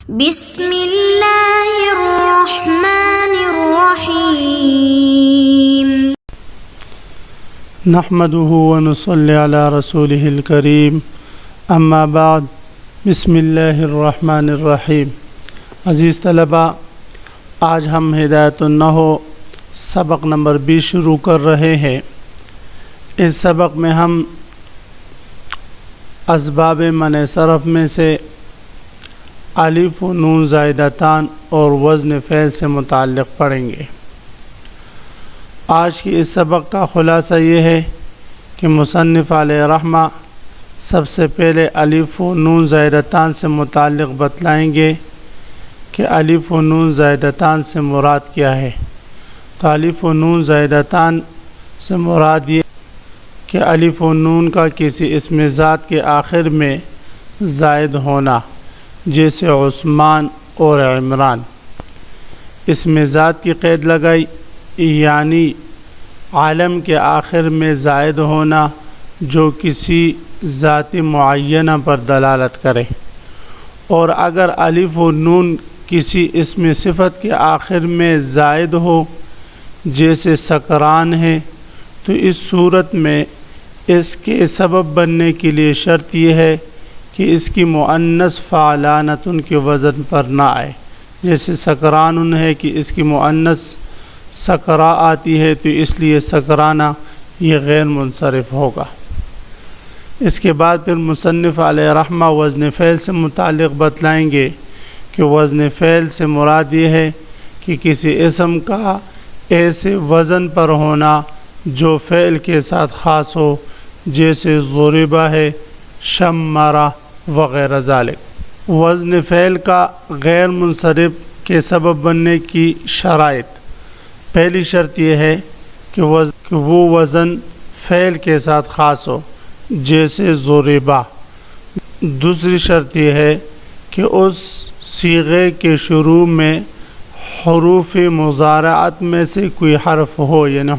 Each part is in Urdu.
بسم اللہ الرحمن الرحیم نحمده ونصلي على رسوله الكريم اما بعد بسم اللہ الرحمن الرحیم۔ عزیز طلباء، آج ہم ہدایت النحو سبق نمبر 20 شروع کر رہے ہیں۔ اس سبق میں ہم اسباب منع صرف میں سے الف و نون زائدتان اور وزن فعل سے متعلق پڑھیں گے۔ آج کی اس سبق کا خلاصہ یہ ہے کہ مصنف علیہ رحمہ سب سے پہلے الف و نون زائدتان سے متعلق بتلائیں گے کہ الف و نون زائدتان سے مراد کیا ہے۔ تو الف و نون زائدتان سے مراد یہ کہ الف و نون کا کسی اسم ذات کے آخر میں زائد ہونا، جیسے عثمان اور عمران۔ اسم ذات کی قید لگائی، یعنی عالم کے آخر میں زائد ہونا جو کسی ذات معینہ پر دلالت کرے۔ اور اگر الف و نون کسی اسم صفت کے آخر میں زائد ہو، جیسے سکران ہے، تو اس صورت میں اس کے سبب بننے کے لیے شرط یہ ہے کہ اس کی مؤنث فعلانتن کے وزن پر نہ آئے۔ جیسے سکران ہے کہ اس کی مؤنث سکرا آتی ہے، تو اس لیے سکرانہ یہ غیر منصرف ہوگا۔ اس کے بعد پھر مصنف علیہ رحمہ وزن فعل سے متعلق بتلائیں گے کہ وزن فعل سے مراد یہ ہے کہ کسی اسم کا ایسے وزن پر ہونا جو فعل کے ساتھ خاص ہو، جیسے ضربہ ہے، شمرہ وغیرہ ذالک۔ وزن فعل کا غیر منصرف کے سبب بننے کی شرائط: پہلی شرط یہ ہے کہ وہ وزن فعل کے ساتھ خاص ہو، جیسے ضربہ۔ دوسری شرط یہ ہے کہ اس صیغے کے شروع میں حروف مضارعت میں سے کوئی حرف ہو، یعنی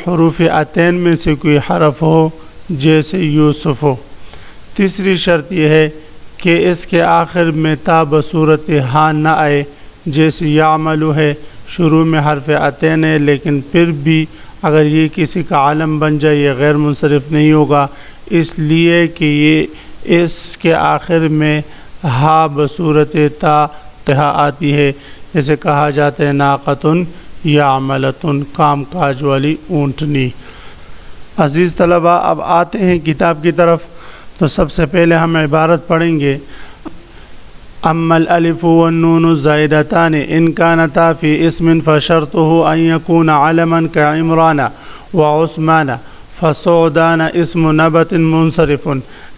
حروف عطین میں سے کوئی حرف ہو، جیسے یوسف ہو۔ تیسری شرط یہ ہے کہ اس کے آخر میں تا بصورت ہاں نہ آئے، جیسے یعمل ہے، شروع میں حرف عطین ہے لیکن پھر بھی اگر یہ کسی کا علم بن جائے یہ غیر منصرف نہیں ہوگا، اس لیے کہ یہ اس کے آخر میں ہا بصورت تا آتی ہے، جیسے کہا جاتا ہے ناقتن یا عملتن، کام کاج والی اونٹنی۔ عزیز طلباء، اب آتے ہیں کتاب کی طرف۔ تو سب سے پہلے ہم عبارت پڑھیں گے: اما الالف والنون الزائدتان ان كانتا في اسم فشرطه ان يكون علما كعمران وعثمان فصعدان اسم نبت منصرف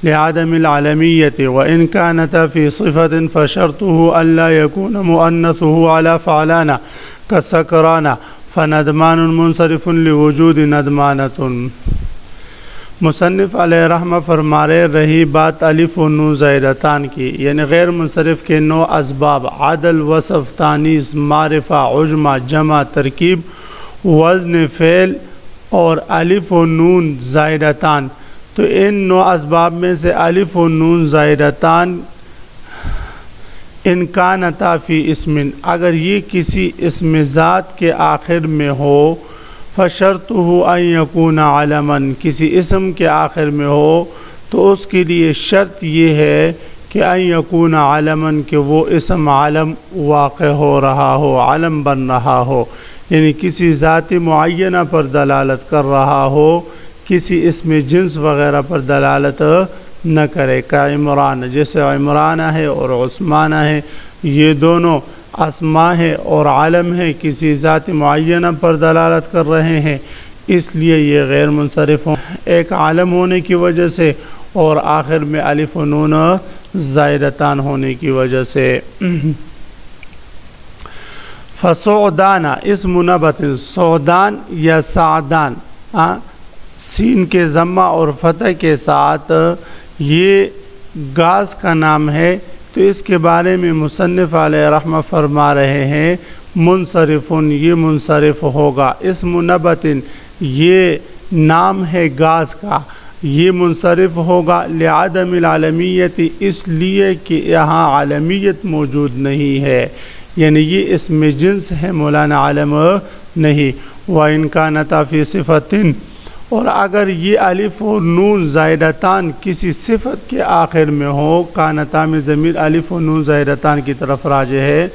لعدم العلمية، وإن كانتا في صفة فشرطه ألا يكون مؤنثه على فعلان كسكران فندمان منصرف لوجود ندمانة۔ مصنف علیہ رحمہ فرما رہی بات الف و نون زائدتان کی، یعنی غیر منصرف کے 9 اسباب: عدل، وصف، تانیث، معرفہ، عجمہ، جمع، ترکیب، وزن فعل اور الف و نون زائدتان۔ تو ان 9 اسباب میں سے الف و نون زائدتان ان کانتا فی اسم، اگر یہ کسی اسم ذات کے آخر میں ہو، فشرطہ ان یکون علما، کسی اسم کے آخر میں ہو، تو اس کے لیے شرط یہ ہے کہ ان یکون علما، کہ وہ اسم علم واقع ہو رہا ہو، علم بن رہا ہو، یعنی کسی ذات معینہ پر دلالت کر رہا ہو، کسی اسم جنس وغیرہ پر دلالت نہ کرے۔ کا عمران، جیسے عمران ہے اور عثمان ہے، یہ دونوں اسماء ہے اور عالم ہے، کسی ذات معینہ پر دلالت کر رہے ہیں، اس لیے یہ غیر منصرف ہوں، ایک عالم ہونے کی وجہ سے اور آخر میں الف و نون زائدتان ہونے کی وجہ سے۔ فصعدان اسم نبت، صعدان یا سعدان سین کے ضمہ اور فتح کے ساتھ یہ گاز کا نام ہے، تو اس کے بارے میں مصنف علیہ رحمہ فرما رہے ہیں منصرفن، یہ منصرف ہوگا۔ اسم نبت یہ نام ہے گاز کا، یہ منصرف ہوگا لعدم العالمیت، اس لیے کہ یہاں عالمیت موجود نہیں ہے، یعنی یہ اسم جنس ہے مولانا، عالم نہیں۔ وَإِنْ كَانَتَا فِي صِفَةٍ، اور اگر یہ الف و نون زائدتان کسی صفت کے آخر میں ہو، کانتا میں ضمیر الف و نون زائدتان کی طرف راجع ہے،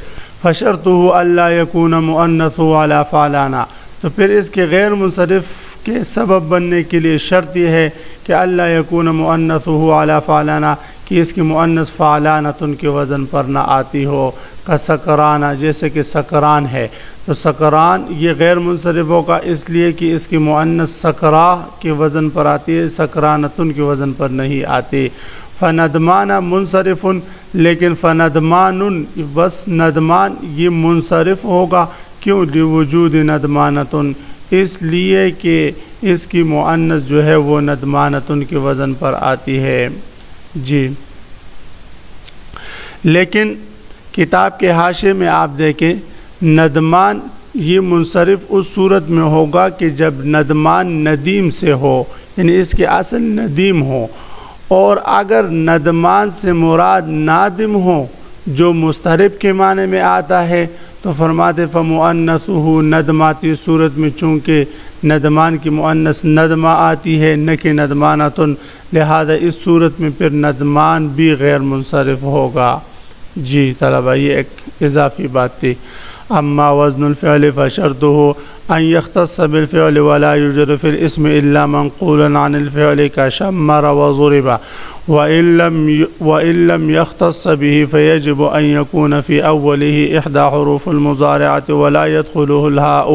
فشرطہ الا یکون مؤنث علی فعلانا، تو پھر اس کے غیر منصرف کے سبب بننے کے لیے شرط یہ ہے کہ الا یکون مؤنث علی فعلانا، کہ اس کی مؤنث فعلانۃ کے وزن پر نہ آتی ہو، کا سکرانہ، جیسے کہ سکران ہے، تو سکران یہ غیر منصرف ہوگا اس لیے کہ اس کی مؤنث سکرا کے وزن پر آتی ہے، سکرانتن کے وزن پر نہیں آتی۔ فندمان منصرف، لیکن فندمان بس ندمان یہ منصرف ہوگا، کیوں؟ لوجود ندمانتن، اس لیے کہ اس کی مؤنث جو ہے وہ ندمانتن کے وزن پر آتی ہے۔ جی، لیکن کتاب کے حاشے میں آپ دیکھیں ندمان یہ منصرف اس صورت میں ہوگا کہ جب ندمان ندیم سے ہو، یعنی اس کے اصل ندیم ہو، اور اگر ندمان سے مراد نادم ہو جو مستحرف کے معنی میں آتا ہے تو فرماتے فمؤنثہ ندماتی، صورت میں چونکہ ندمان کی مؤنث ندمہ آتی ہے نہ کہ ندمانتن، لہذا اس صورت میں پھر ندمان بھی غیر منصرف ہوگا۔ جی طلبہ، یہ ایک اضافی بات تھی۔ اما وزن الفعل فشرطه ان يختص بالفعل ولا يوجد في الاسم الا منقولا عن الفعل كشمر وضرب، وان لم يختص به فيجب ان يكون في اوله احدى حروف المضارعه ولا يدخله الهاء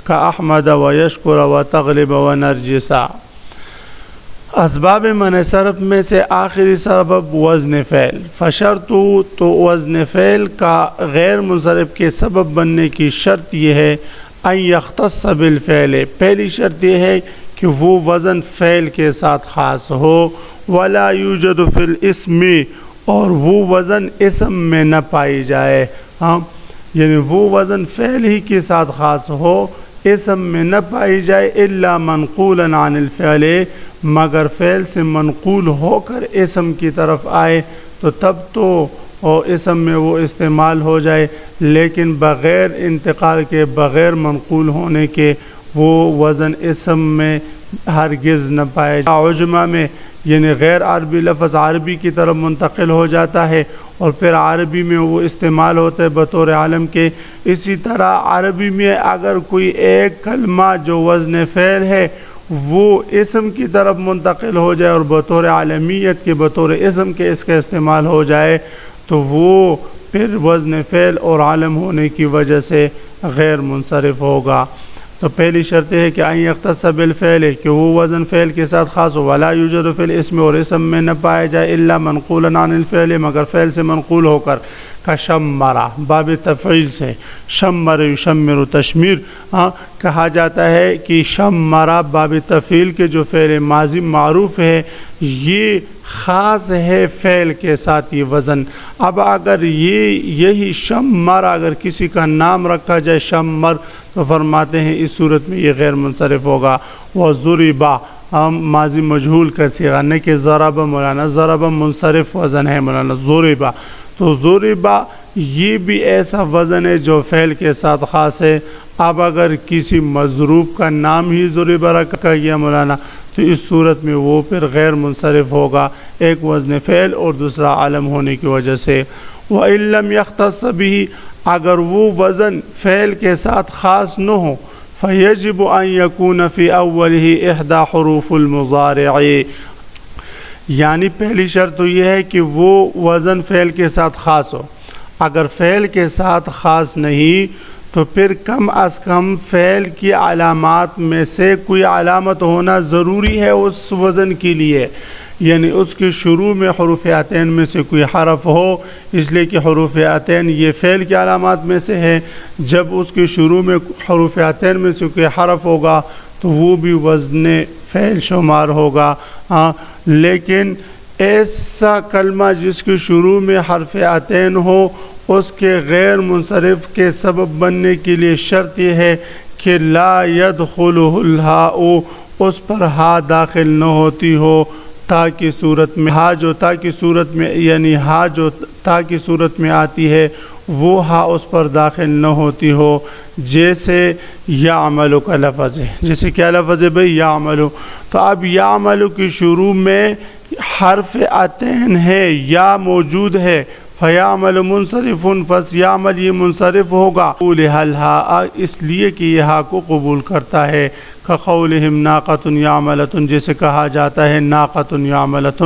كاحمد ويشكر وتغلب ونرجسا۔ اسباب منع صرف میں سے آخری سبب وزن فعل، فشرط، تو وزن فعل کا غیر منصرف کے سبب بننے کی شرط یہ ہے ان یختص بالفعل، پہلی شرط یہ ہے کہ وہ وزن فعل کے ساتھ خاص ہو، ولا یوجد فی الاسم، اور وہ وزن اسم میں نہ پائی جائے، یعنی وہ وزن فعل ہی کے ساتھ خاص ہو، اسم میں نہ پائی جائے، الا منقولا عن الفعل، مگر فعل سے منقول ہو کر اسم کی طرف آئے تو تب تو اسم میں وہ استعمال ہو جائے، لیکن بغیر انتقال کے، بغیر منقول ہونے کے وہ وزن اسم میں ہرگز نہ پائے جائے۔ عجمہ میں یعنی غیر عربی لفظ عربی کی طرف منتقل ہو جاتا ہے اور پھر عربی میں وہ استعمال ہوتا ہے بطور عالم کے، اسی طرح عربی میں اگر کوئی ایک کلمہ جو وزن فعل ہے وہ اسم کی طرف منتقل ہو جائے اور بطور عالمیت کے، بطور اسم کے اس کا استعمال ہو جائے تو وہ پھر وزن فعل اور عالم ہونے کی وجہ سے غیر منصرف ہوگا۔ تو پہلی شرط ہے کہ ان یختص بالفعل، کہ وہ وزن فعل کے ساتھ خاص ہو، ولا یوجد فی الاسم، اور اسم میں نہ پایا جائے، الا منقولا عن الفعل، مگر فعل سے منقول ہو کر، کشمرہ، باب تفعیل سے، شمر یشمر تشمیر کہا جاتا ہے کہ شمرہ باب تفعیل کے جو فعل ماضی معروف ہے یہ خاص ہے فعل کے ساتھ یہ وزن۔ اب اگر یہی شمر اگر کسی کا نام رکھا جائے شمر تو فرماتے ہیں اس صورت میں یہ غیر منصرف ہوگا۔ وضربا ماضی مجہول کا صیغہ، نہ کہ ضرب، مولانا ضرب منصرف وزن ہے مولانا، ضربا، تو ضربا یہ بھی ایسا وزن ہے جو فعل کے ساتھ خاص ہے۔ اب اگر کسی مضروب کا نام ہی ضربا رکھا گیا مولانا تو اس صورت میں وہ پھر غیر منصرف ہوگا، ایک وزن فعل اور دوسرا عالم ہونے کی وجہ سے۔ وَإِن لَّمْ يَخْتَصَّ بِهِ، اگر وہ وزن فعل کے ساتھ خاص نہ ہو، فَيَجِبُ أَن يَكُونَ فِي أَوَّلِهِ إِحْدَى حُرُوفِ الْمُضَارِعِ، یعنی پہلی شرط تو یہ ہے کہ وہ وزن فعل کے ساتھ خاص ہو، اگر فعل کے ساتھ خاص نہیں تو پھر کم از کم فعل کی علامات میں سے کوئی علامت ہونا ضروری ہے اس وزن کے لیے، یعنی اس کے شروع میں حروف عطین میں سے کوئی حرف ہو، اس لیے کہ حروف عطین یہ فعل کی علامات میں سے ہے، جب اس کے شروع میں حروف عطین میں سے کوئی حرف ہوگا تو وہ بھی وزن فعل شمار ہوگا۔ لیکن ایسا کلمہ جس کے شروع میں حرف عطین ہو اس کے غیر منصرف کے سبب بننے کے لیے شرط یہ ہے کہ لا يدخلہ الہاء، اس پر ہا داخل نہ ہوتی ہو تا کی صورت میں، ہا جو تا کی صورت میں یعنی ہا جو تا کی صورت میں آتی ہے وہ ہا اس پر داخل نہ ہوتی ہو، جیسے یعملو کا لفظ ہے، جیسے کیا لفظ ہے بھئی یعملو، تو اب یعملو کی شروع میں حرف عطین ہے، یا موجود ہے، فیعمل منصرف، پس یعمل یہ منصرف ہوگا، قول حل ہا اس لیے کہ یہ ہا کو قبول کرتا ہے، کقولہم ناقۃ یعملۃ، جیسے کہا جاتا ہے ناقۃ یعملۃ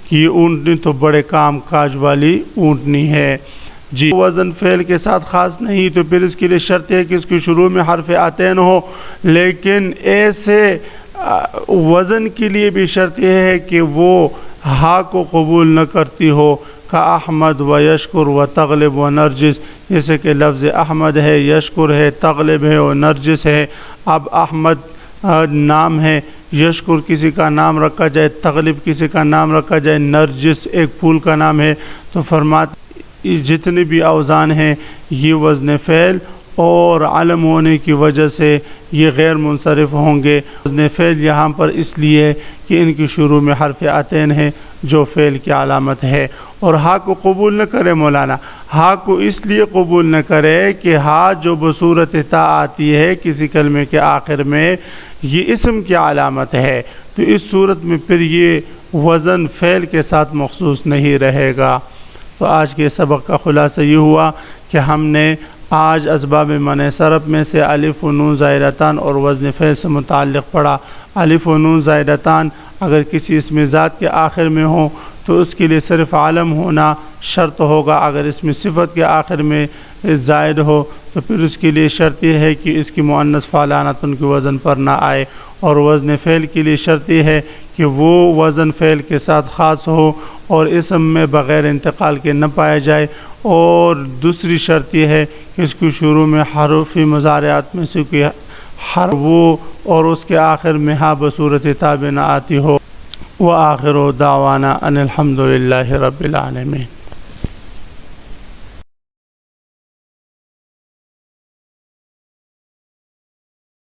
کہ یہ اونٹنی تو بڑے کام کاج والی اونٹنی ہے۔ جی وزن فعل کے ساتھ خاص نہیں تو پھر اس کے لیے شرط ہے کہ اس کی شروع میں حرف عطین ہو، لیکن ایسے وزن کے لیے بھی شرط یہ ہے کہ وہ ہا کو قبول نہ کرتی ہو، کا احمد و یشکر و تغلب و نرجس، جیسے کہ لفظ احمد ہے، یشکر ہے، تغلب ہے اور نرجس ہے۔ اب احمد نام ہے، یشکر کسی کا نام رکھا جائے، تغلب کسی کا نام رکھا جائے، نرجس ایک پھول کا نام ہے، تو فرماتے جتنے بھی اوزان ہیں یہ وزن فعل اور علم ہونے کی وجہ سے یہ غیر منصرف ہوں گے۔ وزن فعل یہاں پر اس لیے کہ ان کی شروع میں حرف عطین ہے جو فعل کی علامت ہے، اور ہا کو قبول نہ کرے مولانا، ہا کو اس لیے قبول نہ کرے کہ ہا جو بصورت تا آتی ہے کسی کلمے کے آخر میں یہ اسم کی علامت ہے، تو اس صورت میں پھر یہ وزن فعل کے ساتھ مخصوص نہیں رہے گا۔ تو آج کے سبق کا خلاصہ یہ ہوا کہ ہم نے آج اسباب منع صرف میں سے الف و نون زائدتان اور وزن فعل سے متعلق پڑھا۔ الف و نون زائدتان اگر کسی اسم ذات کے آخر میں ہوں تو اس کے لیے صرف عالم ہونا شرط ہوگا، اگر اسم صفت کے آخر میں زائد ہو تو پھر اس کے لیے شرط یہ ہے کہ اس کی مؤنث فعلانت ان کے وزن پر نہ آئے، اور وزن فعل کے لیے شرط یہ ہے کہ وہ وزن فعل کے ساتھ خاص ہو اور اسم میں بغیر انتقال کے نہ پایا جائے، اور دوسری شرط یہ ہے کہ اس کی شروع میں حروف مضارعات میں سے کوئی حرف وہ اور اس کے آخر میں ہا بصورت تابع نہ آتی ہو۔ وآخر دعوانا ان الحمد للہ رب العالمین۔